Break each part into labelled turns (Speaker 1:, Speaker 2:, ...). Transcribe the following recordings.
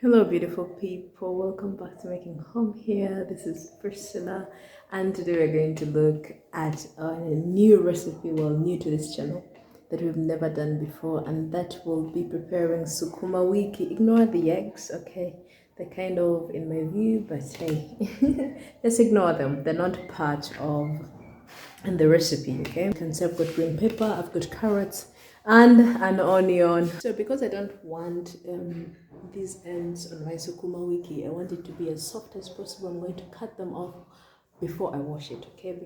Speaker 1: Hello, beautiful people. Welcome back to Making Home here. This is Priscilla, and today we're going to look at a new recipe, well, new to this channel that we've never done before, and that will be preparing Sukuma Wiki. Ignore the eggs, okay? They're kind of in my view, but hey, just ignore them. They're not part of the recipe, okay? You can see I've got green pepper, I've got carrots, and an onion. So because I don't want these ends on my Sukuma Wiki, I want it to be as soft as possible. I'm going to cut them off before I wash it, okay?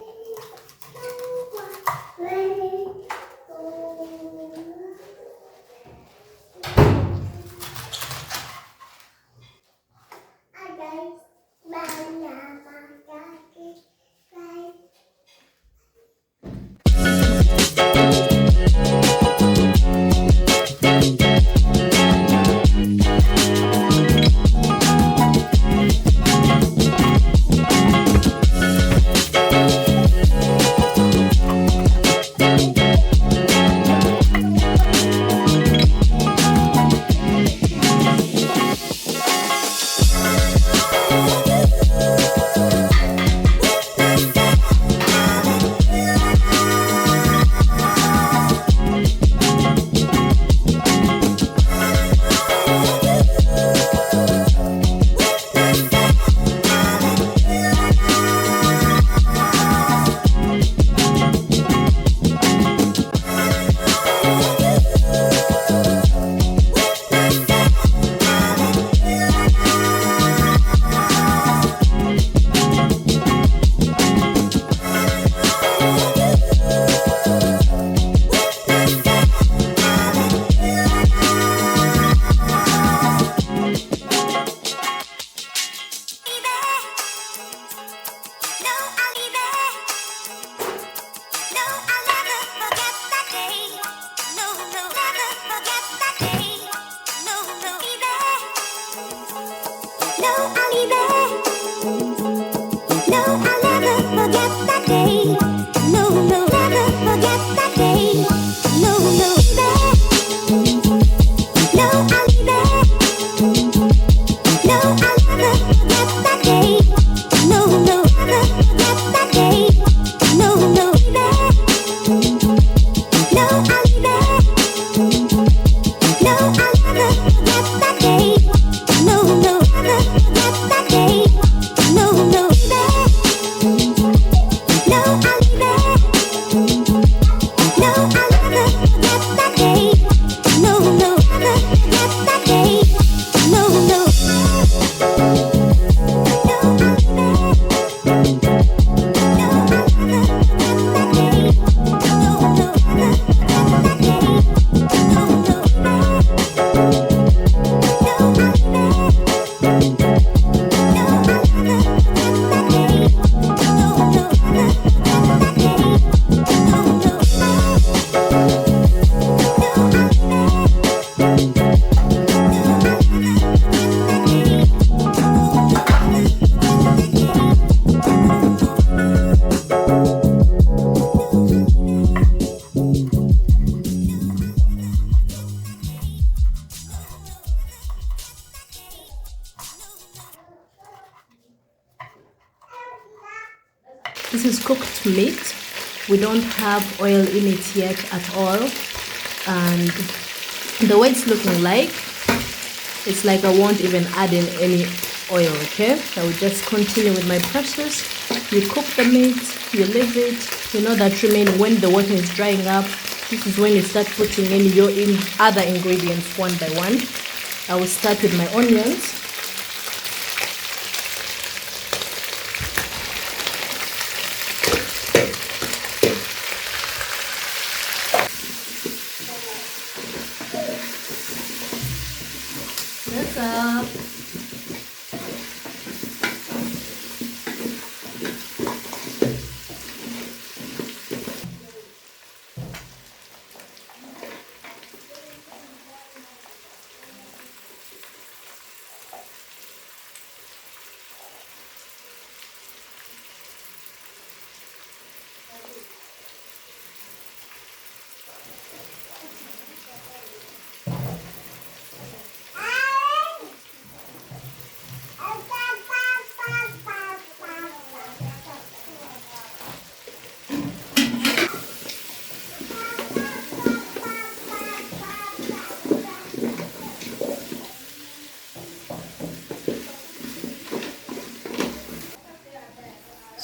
Speaker 1: This is cooked meat. We don't have oil in it yet at all. And the way it's looking like, it's like I won't even add in any oil, okay? I will just continue with my process. You cook the meat, you leave it, you know that remain when the water is drying up. This is when you start putting in your other ingredients one by one. I will start with my onions. That's up.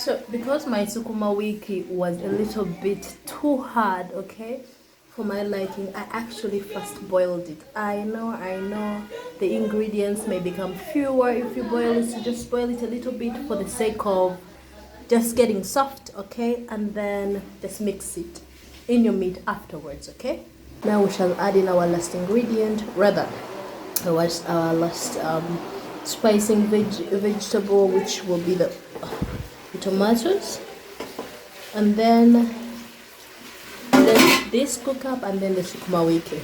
Speaker 1: So because my Sukuma Wiki was a little bit too hard, okay, for my liking, I actually first boiled it. I know, the ingredients may become fewer if you boil it, so just boil it a little bit for the sake of just getting soft, okay, and then just mix it in your meat afterwards, okay. Now we shall add in our last ingredient, rather our last spicing vegetable, which will be the tomatoes, and then let this cook up, and then the Sukuma Wiki.